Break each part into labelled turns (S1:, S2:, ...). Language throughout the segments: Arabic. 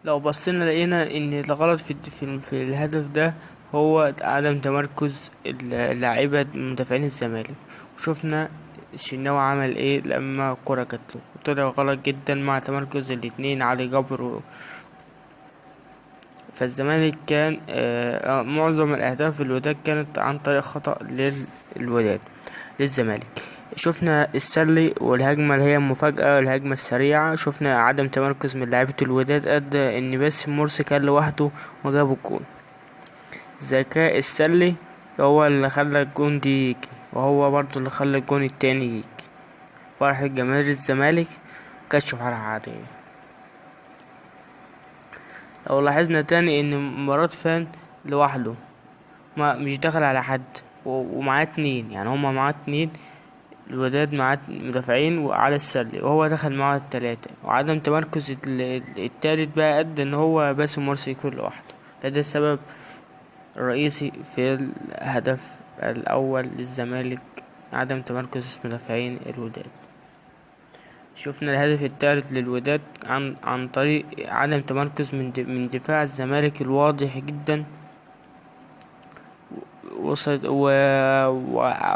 S1: لو بصينا لقينا ان الغلط في الهدف ده هو عدم تمركز اللاعيبة مدافعين الزمالك. وشفنا الشناوي عمل ايه لما الكرة جاتله، طلع غلط جدا مع تمركز الاتنين علي جبر فالزمالك كان معظم الاهداف في الوداد كانت عن طريق خطأ للوداد للزمالك. شفنا السلي والهجمة اللي هي المفاجأة والهجمة السريعة، شفنا عدم تمركز من لعيبة الوداد أدى إن بس مرسي كان لوحده وجاب الجون. ذكاء السلي هو اللي خلى الجون دي يجي، وهو برضو اللي خلى الجون التاني يجي. فرحة جماهير الزمالك مكانتش فرحة عادية. لو لاحظنا تاني إن مراد فان لوحده، ما مش داخل على حد، ومعاه اتنين، يعني هما معاه اتنين. الوداد معاه مدافعين وعلى السلة، وهو دخل معاه التلاتة، وعدم تمركز التالت بقى أدى ان هو باسم مرسي يكون لوحده. ده السبب الرئيسي في الهدف الأول للزمالك، عدم تمركز مدافعين الوداد. شفنا الهدف الثالث للوداد عن طريق عدم تمركز من دفاع الزمالك الواضح جدا،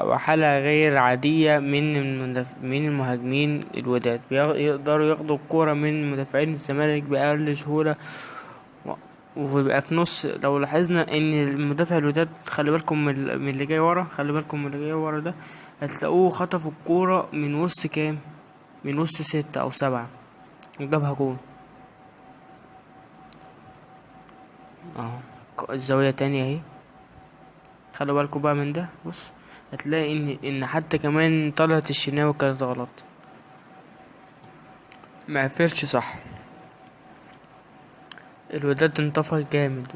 S1: وحالة غير عادية من المهاجمين الوداد، يقدروا ياخدوا الكورة من مدافعين الزمالك بأقل سهولة. و- وبيبقى في نص. لو لاحظنا ان المدافع الوداد، خلي بالكم من اللي جاي ورا، خلي بالكم من اللي جاي ورا ده، هتلاقوه خطف الكورة من وسط كام، من وسط 6 أو 7، وجابها جون. اهو الزاوية تانية اهي، خلوا بالكم بقى من ده. بص، هتلاقي ان حتى كمان طلعت الشناوي كانت غلط، ما قفلش صح. الوداد انطفى جامد،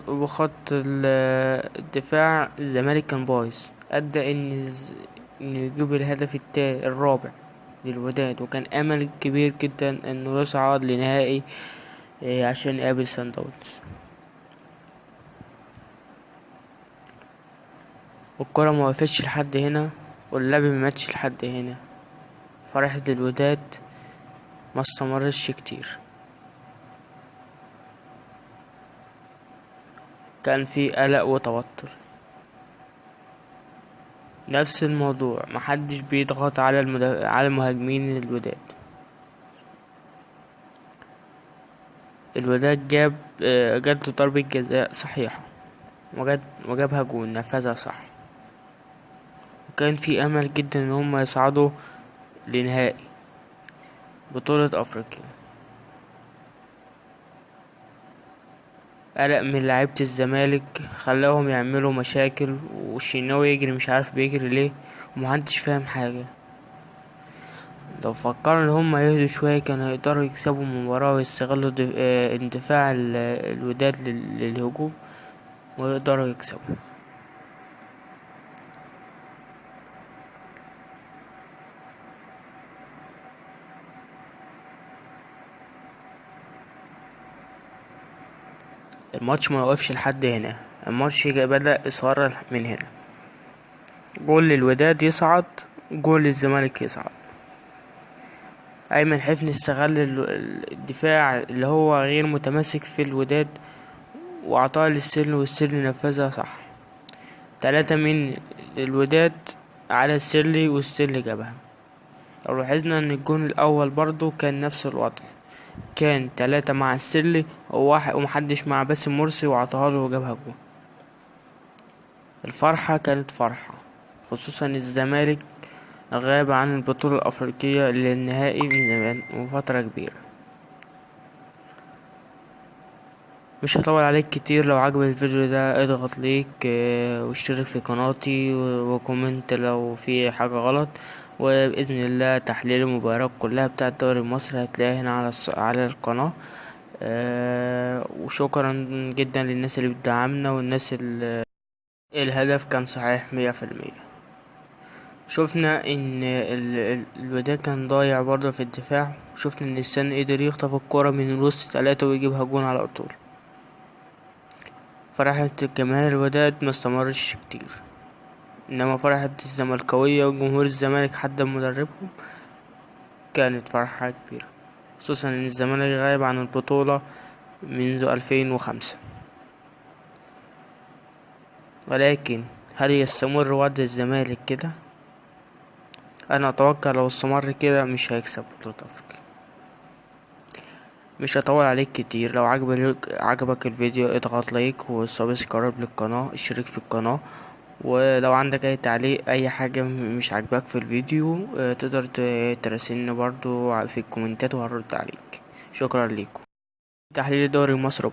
S1: وخط الدفاع الزمالك كان بايظ، ادى ان يجيب الهدف الرابع للوداد، وكان امل كبير جدا انه يصعد لنهائي عشان يقابل سان داونز. والكرة ما وقفتش لحد هنا، واللعب ما ماتش لحد هنا. فرحة الوداد ما استمرتش كتير، كان في قلق وتوتر. نفس الموضوع، محدش بيضغط على على مهاجمين الوداد. الوداد جات له ضربة جزاء صحيحة، وجابها جون، نفذها صح. وكان في امل جدا ان هم يصعدوا لنهائي بطولة افريقيا. قلق من لعيبة الزمالك خلاهم يعملوا مشاكل، والشناوي يجري مش عارف بيجري ليه، ومحدش فاهم حاجة. لو فكروا ان هم يهدوا شوية كانوا يقدروا يكسبوا المباراة، ويستغلوا اندفاع الوداد للهجوم، ويقدروا يكسبوا. الماتش ما وقفش لحد هنا، الماتش بدأ إثارة من هنا. جول للوداد يصعد، جول للزمالك يصعد. أيمن حفني استغل الدفاع اللي هو غير متماسك في الوداد، وعطاه للسن، والسن نفذها صح. 3 من الوداد على السلي، والسلي جابها. لو لاحظنا ان الجون الاول برضو كان نفس الوضع، كان 3 مع السلي وواحد، ومحدش مع باسم مرسي، وعطاها له وجابها جون. الفرحة كانت فرحة، خصوصا الزمالك غاب عن البطولة الأفريقية للنهائي من زمان وفترة كبيرة. مش هطول عليك كتير، لو عجبك الفيديو ده اضغط ليك واشترك في قناتي وكومنت لو في حاجة غلط. وبإذن الله تحليل المباريات كلها بتاعة الدوري المصري هتلاقيها هنا على القناة. وشكرا جدا للناس اللي بتدعمنا، والناس اللي الهدف كان صحيح 100%. شفنا ان الوداد كان ضايع برضه في الدفاع، شفنا ان السن قدر يخطف الكرة من الوسط 3 ويجيبها جون على طول. فرحة الجماهير الوداد ما استمرش كتير، انما فرحة الزملكاوية وجمهور الزمالك حتى مدربهم كانت فرحة كبيرة. خصوصا ان الزمالك غايب عن البطولة منذ 2005. ولكن هل يستمر وضع الزمالك كده؟ انا اتوقع لو استمر كده مش هيكسب بطولة افريقيا. مش هطول عليك كتير، لو عجبك الفيديو اضغط لايك وسبسكرايب للقناة، اشترك في القناة، ولو عندك اي تعليق اي حاجة مش عاجباك في الفيديو تقدر تراسلني برضو في الكومنتات وهرد عليك. شكرا ليكم. تحليل الدوري المصري.